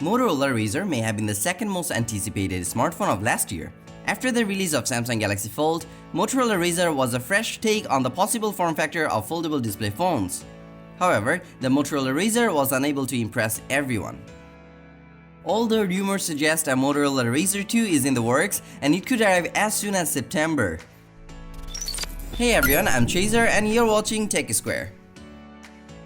Motorola Razr may have been the second most anticipated smartphone of last year. After the release of Samsung Galaxy Fold, Motorola Razr was a fresh take on the possible form factor of foldable display phones. However, the Motorola Razr was unable to impress everyone. Although rumors suggest a Motorola Razr 2 is in the works and it could arrive as soon as September. Hey everyone, I'm Chaser and you're watching Tech Square.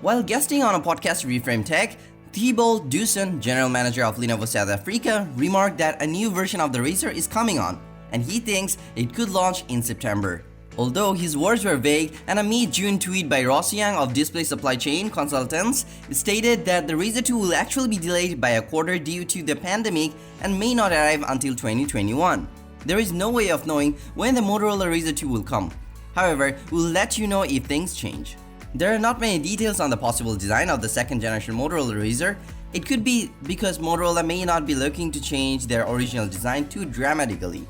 While guesting on a podcast Reframe Tech, Thibault Dusson, general manager of Lenovo South Africa, remarked that a new version of the Razr is coming on, and he thinks it could launch in September. Although his words were vague, and a mid-June tweet by Ross Young of Display Supply Chain Consultants stated that the Razr 2 will actually be delayed by a quarter due to the pandemic and may not arrive until 2021. There is no way of knowing when the Motorola Razr 2 will come. However, we'll let you know if things change. There are not many details on the possible design of the second generation Motorola Razr. It could be because Motorola may not be looking to change their original design too dramatically.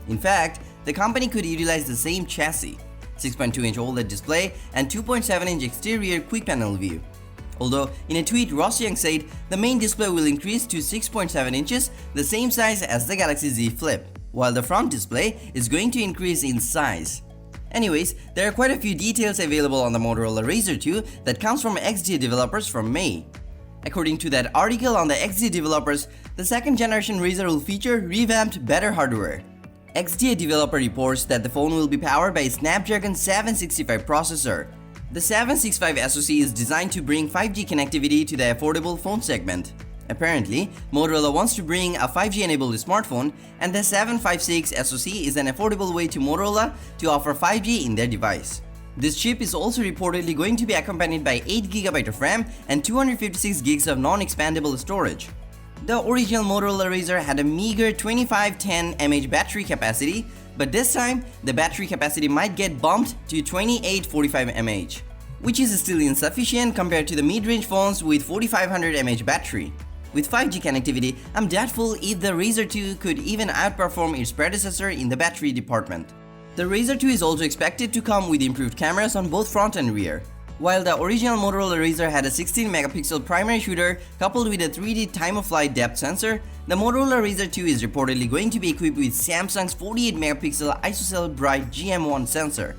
In fact, the company could utilize the same chassis, 6.2-inch OLED display and 2.7-inch exterior quick panel view. Although, in a tweet, Ross Young said the main display will increase to 6.7 inches, the same size as the Galaxy Z Flip, while the front display is going to increase in size. Anyways, there are quite a few details available on the Motorola Razr 2 that comes from XDA developers from May. According to that article on the XDA developers, the second generation Razr will feature revamped, better hardware. XDA developer reports that the phone will be powered by a Snapdragon 765 processor. The 765 SoC is designed to bring 5G connectivity to the affordable phone segment. Apparently, Motorola wants to bring a 5G-enabled smartphone, and the 756 SoC is an affordable way to Motorola to offer 5G in their device. This chip is also reportedly going to be accompanied by 8GB of RAM and 256GB of non-expandable storage. The original Motorola Razr had a meager 2510 mAh battery capacity, but this time, the battery capacity might get bumped to 2845 mAh, which is still insufficient compared to the mid-range phones with 4500 mAh battery. With 5G connectivity, I'm doubtful if the Razr 2 could even outperform its predecessor in the battery department. The Razr 2 is also expected to come with improved cameras on both front and rear. While the original Motorola Razr had a 16-megapixel primary shooter coupled with a 3D time-of-flight depth sensor, the Motorola Razr 2 is reportedly going to be equipped with Samsung's 48-megapixel ISOCELL Bright GM1 sensor.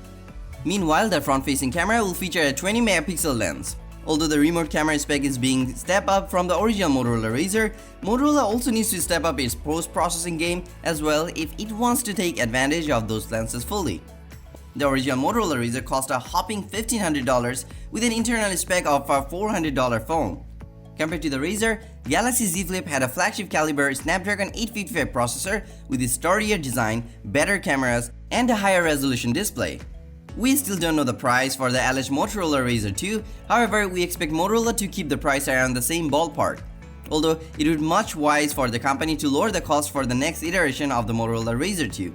Meanwhile, the front-facing camera will feature a 20-megapixel lens. Although the remote camera spec is being stepped up from the original Motorola Razr, Motorola also needs to step up its post-processing game as well if it wants to take advantage of those lenses fully. The original Motorola Razr cost a hopping $1,500 with an internal spec of a $400 phone. Compared to the Razr, Galaxy Z Flip had a flagship caliber Snapdragon 855 processor with a sturdier design, better cameras, and a higher resolution display. We still don't know the price for the alleged Motorola Razr 2, however, we expect Motorola to keep the price around the same ballpark. Although, it would be much wise for the company to lower the cost for the next iteration of the Motorola Razr 2.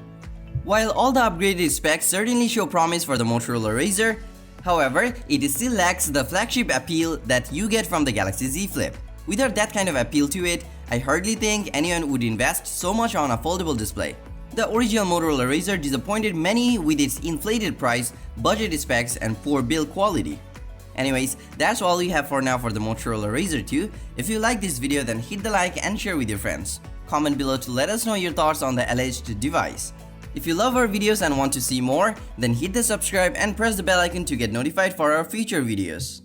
While all the upgraded specs certainly show promise for the Motorola Razr, however, it still lacks the flagship appeal that you get from the Galaxy Z Flip. Without that kind of appeal to it, I hardly think anyone would invest so much on a foldable display. The original Motorola Razr disappointed many with its inflated price, budget specs, and poor build quality. Anyways, that's all we have for now for the Motorola Razr 2. If you like this video, then hit the like and share with your friends. Comment below to let us know your thoughts on the alleged device. If you love our videos and want to see more, then hit the subscribe and press the bell icon to get notified for our future videos.